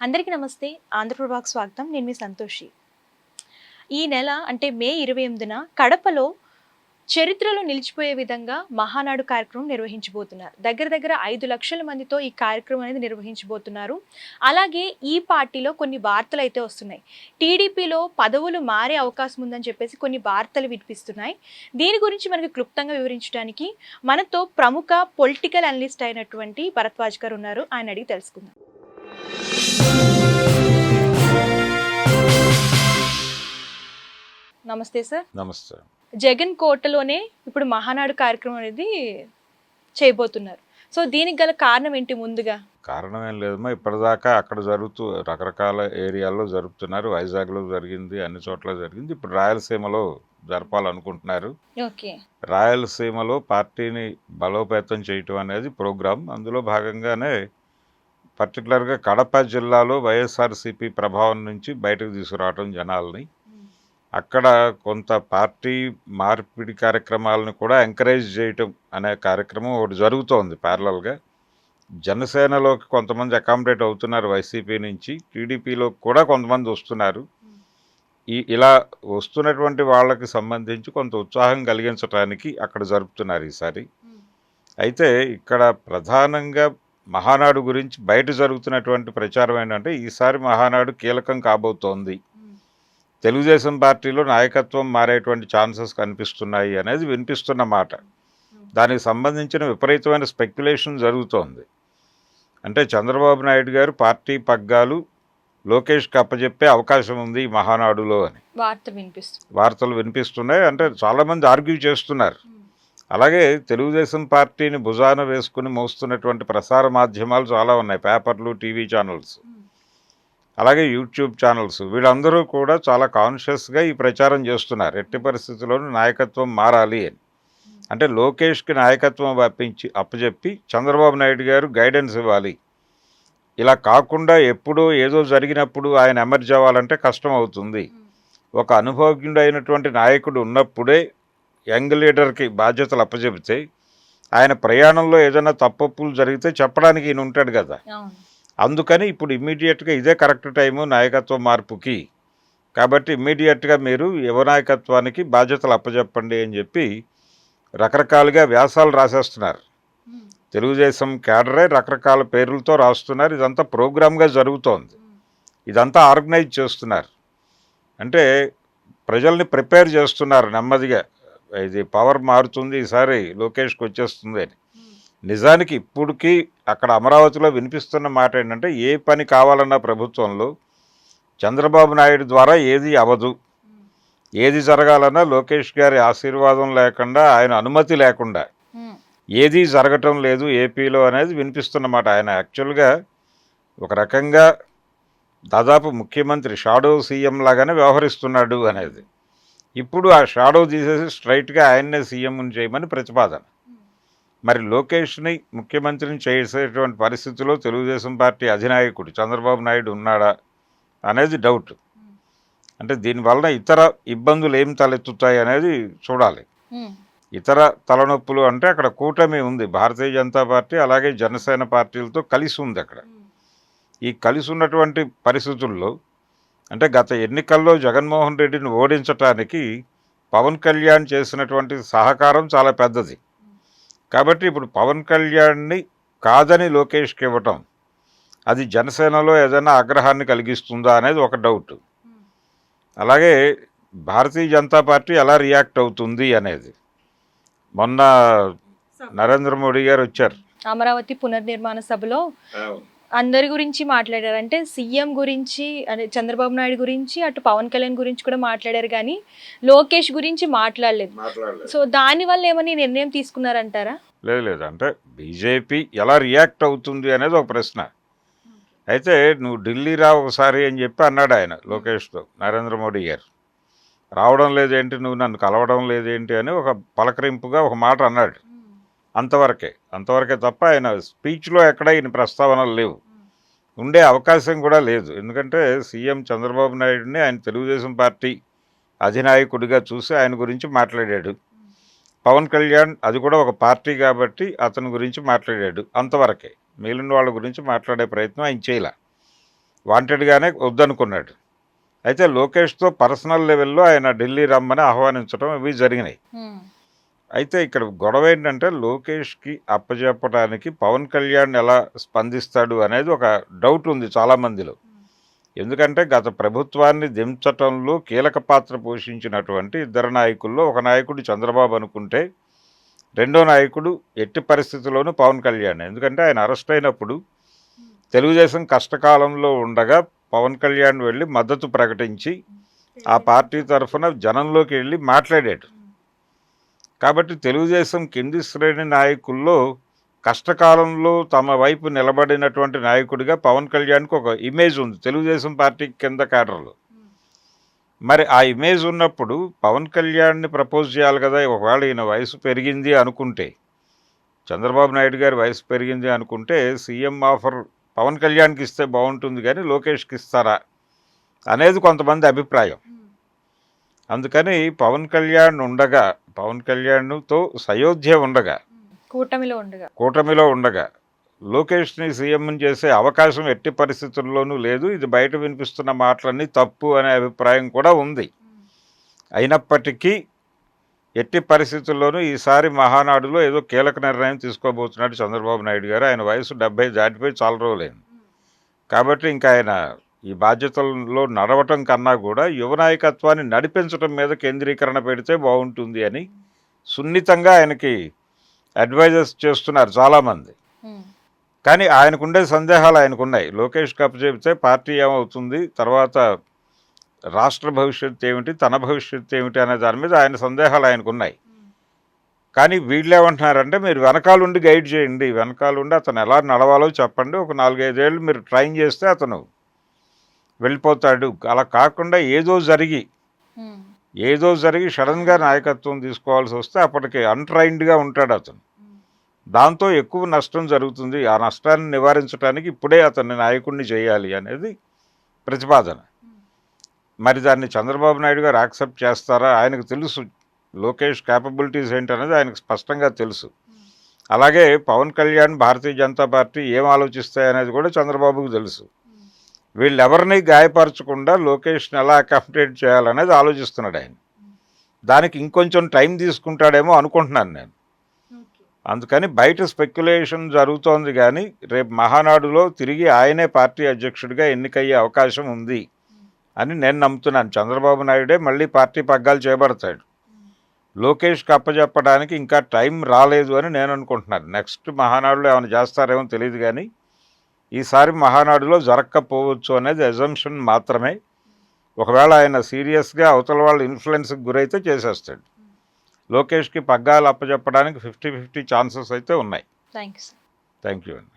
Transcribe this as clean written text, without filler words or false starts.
అందరికీ నమస్తే. ఆంధ్రప్రభకు స్వాగతం. నేను మీ సంతోషి. ఈ నెల అంటే మే 28న కడపలో చరిత్రలో నిలిచిపోయే విధంగా మహానాడు కార్యక్రమం నిర్వహించబోతున్నారు. దగ్గర దగ్గర 5 లక్షల మందితో ఈ కార్యక్రమం అనేది నిర్వహించబోతున్నారు. అలాగే ఈ పార్టీలో కొన్ని వార్తలైతే వస్తున్నాయి. టీడీపీలో పదవులు మారే అవకాశం ఉందని చెప్పేసి కొన్ని వార్తలు వినిపిస్తున్నాయి. దీని గురించి మనకి క్లుప్తంగా వివరించడానికి మనతో ప్రముఖ పొలిటికల్ అనలిస్ట్ అయినటువంటి భరద్వాజ్ గారు ఉన్నారు. ఆయన అడిగి తెలుసుకుందాం. నమస్తే సార్. నమస్తే. జగన్ కోటలోనే ఇప్పుడు మహానాడు కార్యక్రమం అనేది చేయబోతున్నారు. సో దీనికి గల కారణం ఏంటి? ముందుగా కారణం ఏం లేదమ్మా, ఇప్పటిదాకా అక్కడ జరుగుతూ రకరకాల ఏరియాల్లో జరుపుతున్నారు. వైజాగ్లో జరిగింది, అన్ని చోట్ల జరిగింది. ఇప్పుడు రాయలసీమలో జరపాలనుకుంటున్నారు. ఓకే. రాయలసీమలో పార్టీని బలోపేతం చేయటం అనేది ప్రోగ్రాం. అందులో భాగంగానే పర్టికులర్గా కడప జిల్లాలో వైఎస్ఆర్సీపీ ప్రభావం నుంచి బయటకు తీసుకురావటం జనాల్ని, అక్కడ కొంత పార్టీ మార్పిడి కార్యక్రమాలను కూడా ఎంకరేజ్ చేయటం అనే కార్యక్రమం ఒకటి జరుగుతోంది ప్యారలల్గా. జనసేనలోకి కొంతమంది అకామిడేట్ అవుతున్నారు వైసీపీ నుంచి, టీడీపీలో కూడా కొంతమంది వస్తున్నారు. ఇలా వస్తున్నటువంటి వాళ్ళకి సంబంధించి కొంత ఉత్సాహం కలిగించడానికి అక్కడ జరుపుతున్నారు ఈసారి. అయితే ఇక్కడ ప్రధానంగా మహానాడు గురించి బయట జరుగుతున్నటువంటి ప్రచారం ఏంటంటే, ఈసారి మహానాడు కీలకం కాబోతోంది, తెలుగుదేశం పార్టీలో నాయకత్వం మారేటువంటి ఛాన్సెస్ కనిపిస్తున్నాయి అనేది వినిపిస్తున్న మాట. దానికి సంబంధించిన విపరీతమైన స్పెక్యులేషన్ జరుగుతోంది. అంటే చంద్రబాబు నాయుడు గారు పార్టీ పగ్గాలు లోకేష్కి అప్పచెప్పే అవకాశం ఉంది ఈ మహానాడులో అని వార్తలు వినిపిస్తున్నాయి. అంటే చాలామంది ఆర్గ్యూ చేస్తున్నారు. అలాగే తెలుగుదేశం పార్టీని భుజాన వేసుకుని మోస్తున్నటువంటి ప్రసార మాధ్యమాలు చాలా ఉన్నాయి, పేపర్లు, టీవీ ఛానల్స్, అలాగే యూట్యూబ్ ఛానల్స్. వీళ్ళందరూ కూడా చాలా కాన్షియస్గా ఈ ప్రచారం చేస్తున్నారు. ఎట్టి పరిస్థితుల్లోనూ నాయకత్వం మారాలి అని. అంటే లోకేష్కి నాయకత్వం అప్పచెప్పి చంద్రబాబు నాయుడు గారు గైడెన్స్ ఇవ్వాలి. ఇలా కాకుండా ఎప్పుడో ఏదో జరిగినప్పుడు ఆయన ఎమర్జ్ అవ్వాలంటే కష్టం అవుతుంది. ఒక అనుభవజ్ఞుడు అయినటువంటి నాయకుడు ఉన్నప్పుడే యంగ్ లీడర్కి బాధ్యతలు అప్పచెబితే ఆయన ప్రయాణంలో ఏదైనా తప్పప్పులు జరిగితే చెప్పడానికి ఈయన ఉంటాడు కదా. అందుకని ఇప్పుడు ఇమ్మీడియట్గా ఇదే కరెక్ట్ టైము నాయకత్వ మార్పుకి. కాబట్టి ఇమ్మీడియట్గా మీరు యువ నాయకత్వానికి బాధ్యతలు అప్పచెప్పండి అని చెప్పి రకరకాలుగా వ్యాసాలు రాసేస్తున్నారు. తెలుగుదేశం క్యాడరే రకరకాల పేర్లతో రాస్తున్నారు. ఇదంతా ప్రోగ్రామ్గా జరుగుతోంది, ఇదంతా ఆర్గనైజ్ చేస్తున్నారు. అంటే ప్రజల్ని ప్రిపేర్ చేస్తున్నారు నెమ్మదిగా. ఇది పవర్ మారుతుంది, ఈసారి లోకేష్కి వచ్చేస్తుంది అని. నిజానికి ఇప్పటికీ అక్కడ అమరావతిలో వినిపిస్తున్న మాట ఏంటంటే, ఏ పని కావాలన్నా ప్రభుత్వంలో చంద్రబాబు నాయుడు ద్వారా ఏది అవదు, ఏది జరగాలన్నా లోకేష్ గారి ఆశీర్వాదం లేకుండా, ఆయన అనుమతి లేకుండా ఏదీ జరగటం లేదు ఏపీలో అనేది వినిపిస్తున్నమాట. ఆయన యాక్చువల్గా ఒక రకంగా దాదాపు ముఖ్యమంత్రి షాడో సీఎం లాగానే వ్యవహరిస్తున్నాడు అనేది. ఇప్పుడు ఆ షాడో తీసేసి స్ట్రైట్గా ఆయన్నే సీఎంని చేయమని ప్రతిపాదన. మరి లోకేష్ని ముఖ్యమంత్రిని చేసేటువంటి పరిస్థితిలో తెలుగుదేశం పార్టీ అధినాయకుడు చంద్రబాబు నాయుడు ఉన్నాడా అనేది డౌట్. అంటే దీనివలన ఇతర ఇబ్బందులు ఏం తలెత్తుతాయి అనేది చూడాలి. ఇతర తలనొప్పులు అంటే అక్కడ కూటమి ఉంది, భారతీయ జనతా పార్టీ అలాగే జనసేన పార్టీలతో కలిసి ఉంది అక్కడ. ఈ కలిసి ఉన్నటువంటి పరిస్థితుల్లో అంటే గత ఎన్నికల్లో జగన్మోహన్ రెడ్డిని ఓడించటానికి పవన్ కళ్యాణ్ చేసినటువంటి సహకారం చాలా పెద్దది. కాబట్టి ఇప్పుడు పవన్ కళ్యాణ్ని కాదని లోకేష్కి ఇవ్వటం, అది జనసేనలో ఏదైనా ఆగ్రహాన్ని కలిగిస్తుందా అనేది ఒక డౌట్. అలాగే భారతీయ జనతా పార్టీ ఎలా రియాక్ట్ అవుతుంది అనేది. మొన్న నరేంద్ర మోడీ గారు వచ్చారు అమరావతి పునర్నిర్మాణ సభలో, అందరి గురించి మాట్లాడారు. అంటే సీఎం గురించి, అంటే చంద్రబాబు నాయుడు గురించి, అటు పవన్ కళ్యాణ్ గురించి కూడా మాట్లాడారు, కానీ లోకేష్ గురించి మాట్లాడలేదు. సో దానివల్ల ఏమని నిర్ణయం తీసుకున్నారంటారా? లేదు, అంటే బీజేపీ ఎలా రియాక్ట్ అవుతుంది అనేది ఒక ప్రశ్న. అయితే నువ్వు ఢిల్లీ రా ఒకసారి అని చెప్పి అన్నాడు ఆయన లోకేష్తో, నరేంద్ర మోడీ గారు. రావడం లేదేంటి, నువ్వు నన్ను కలవడం లేదేంటి అని ఒక పలకరింపుగా ఒక మాట అన్నాడు. అంతవరకే తప్ప ఆయన స్పీచ్లో ఎక్కడ ఈయన ప్రస్తావనలు లేవు, ఉండే అవకాశం కూడా లేదు. ఎందుకంటే సీఎం చంద్రబాబు నాయుడిని ఆయన తెలుగుదేశం పార్టీ అధినాయకుడిగా చూసి ఆయన గురించి మాట్లాడాడు. పవన్ కళ్యాణ్ అది కూడా ఒక పార్టీ కాబట్టి అతని గురించి మాట్లాడాడు, అంతవరకే. మిగిలిన వాళ్ళ గురించి మాట్లాడే ప్రయత్నం ఆయన చేయలే. వాంటెడ్గానే వద్దనుకున్నాడు. అయితే లోకేష్తో పర్సనల్ లెవెల్లో ఆయన ఢిల్లీ రమ్మని ఆహ్వానించడం ఇవి జరిగినాయి. అయితే ఇక్కడ గొడవ ఏంటంటే లోకేష్కి అప్పచెప్పడానికి పవన్ కళ్యాణ్ ఎలా స్పందిస్తాడు అనేది ఒక డౌట్ ఉంది చాలామందిలో. ఎందుకంటే గత ప్రభుత్వాన్ని దించటంలో కీలక పాత్ర పోషించినటువంటి ఇద్దరు నాయకుల్లో ఒక నాయకుడు చంద్రబాబు అనుకుంటే రెండో నాయకుడు ఎట్టి పరిస్థితుల్లోనూ పవన్ కళ్యాణ్. ఎందుకంటే ఆయన అరెస్ట్ అయినప్పుడు తెలుగుదేశం కష్టకాలంలో ఉండగా పవన్ కళ్యాణ్ వెళ్ళి మద్దతు ప్రకటించి ఆ పార్టీ తరఫున జనంలోకి వెళ్ళి మాట్లాడాడు. కాబట్టి తెలుగుదేశం కింది శ్రేణి నాయకుల్లో కష్టకాలంలో తమ వైపు నిలబడినటువంటి నాయకుడిగా పవన్ కళ్యాణ్కి ఒక ఇమేజ్ ఉంది తెలుగుదేశం పార్టీ కింద క్యాడర్లో. మరి ఆ ఇమేజ్ ఉన్నప్పుడు పవన్ కళ్యాణ్ని ప్రపోజ్ చేయాలి కదా. ఒకవేళ ఈయన వయసు పెరిగింది అనుకుంటే, చంద్రబాబు నాయుడు గారి వయసు పెరిగింది అనుకుంటే సీఎం ఆఫర్ పవన్ కళ్యాణ్కి ఇస్తే బాగుంటుంది కానీ లోకేష్కి ఇస్తారా అనేది కొంతమంది అభిప్రాయం. అందుకని పవన్ కళ్యాణ్ ఉండగా, పవన్ కళ్యాణ్తో సయోధ్య ఉండగా, కూటమిలో ఉండగా లోకేష్ని సీఎంని చేసే అవకాశం ఎట్టి పరిస్థితుల్లోనూ లేదు. ఇది బయట వినిపిస్తున్న మాటలన్నీ తప్పు అనే అభిప్రాయం కూడా ఉంది. అయినప్పటికీ ఎట్టి పరిస్థితుల్లోనూ ఈసారి మహానాడులో ఏదో కీలక నిర్ణయం తీసుకోబోతున్నాడు చంద్రబాబు నాయుడు గారు. ఆయన వయసు 70 దాటిపోయి చాలా రోజులైంది. కాబట్టి ఇంకా ఆయన ఈ బాధ్యతల్లో నడవటం కన్నా కూడా యువ నాయకత్వాన్ని నడిపించడం మీద కేంద్రీకరణ పెడితే బాగుంటుంది అని సున్నితంగా ఆయనకి అడ్వైజర్స్ చేస్తున్నారు చాలామంది. కానీ ఆయనకుండే సందేహాలు ఆయనకున్నాయి. లోకేష్ కప్ చెబితే పార్టీ ఏమవుతుంది, తర్వాత రాష్ట్ర భవిష్యత్తు ఏమిటి, తన భవిష్యత్తు ఏమిటి అనే దాని మీద ఆయన సందేహాలు ఆయనకున్నాయి. కానీ వీళ్ళు ఏమంటున్నారంటే మీరు వెనకాలండి గైడ్ చేయండి, వెనకాలండి అతను ఎలా నడవాలో చెప్పండి, ఒక 4-5 ఏళ్ళు మీరు ట్రైన్ చేస్తే అతను వెళ్ళిపోతాడు. అలా కాకుండా ఏదో జరిగి సడన్గా నాయకత్వం తీసుకోవాల్సి వస్తే అప్పటికి అన్ట్రైన్డ్గా ఉంటాడు అతను. దాంతో ఎక్కువ నష్టం జరుగుతుంది. ఆ నష్టాన్ని నివారించడానికి ఇప్పుడే అతన్ని నాయకుడిని చేయాలి అనేది ప్రతిపాదన. మరి దాన్ని చంద్రబాబు నాయుడు గారు యాక్సెప్ట్ చేస్తారా? ఆయనకు తెలుసు లోకేష్ క్యాపబిలిటీస్ ఏంటనేది ఆయనకు స్పష్టంగా తెలుసు. అలాగే పవన్ కళ్యాణ్, భారతీయ జనతా పార్టీ ఏం ఆలోచిస్తాయనేది కూడా చంద్రబాబుకు తెలుసు. వీళ్ళెవరిని గాయపరచకుండా లోకేష్ని ఎలా అకామిడేట్ చేయాలనేది ఆలోచిస్తున్నాడు ఆయన. దానికి ఇంకొంచెం టైం తీసుకుంటాడేమో అనుకుంటున్నాను నేను. అందుకని బయట స్పెక్యులేషన్ జరుగుతోంది కానీ రేపు మహానాడులో తిరిగి ఆయనే పార్టీ అధ్యక్షుడిగా ఎన్నికయ్యే అవకాశం ఉంది అని నేను నమ్ముతున్నాను. చంద్రబాబు నాయుడే మళ్ళీ పార్టీ పగ్గాలు చేపడతాడు. లోకేష్కి అప్పచెప్పడానికి ఇంకా టైం రాలేదు అని నేను అనుకుంటున్నాను. నెక్స్ట్ మహానాడులో ఏమైనా చేస్తారేమో తెలియదు కానీ ఈసారి మహానాడులో జరగకపోవచ్చు అనేది అజంప్షన్ మాత్రమే. ఒకవేళ ఆయన సీరియస్గా అవతల వాళ్ళ ఇన్ఫ్లుయెన్స్కి గురైతే చేసేస్తాడు. లోకేష్కి పగ్గాలు అప్పచెప్పడానికి 50-50 ఛాన్సెస్ అయితే ఉన్నాయి. థ్యాంక్ యూ థ్యాంక్ యూ అండి.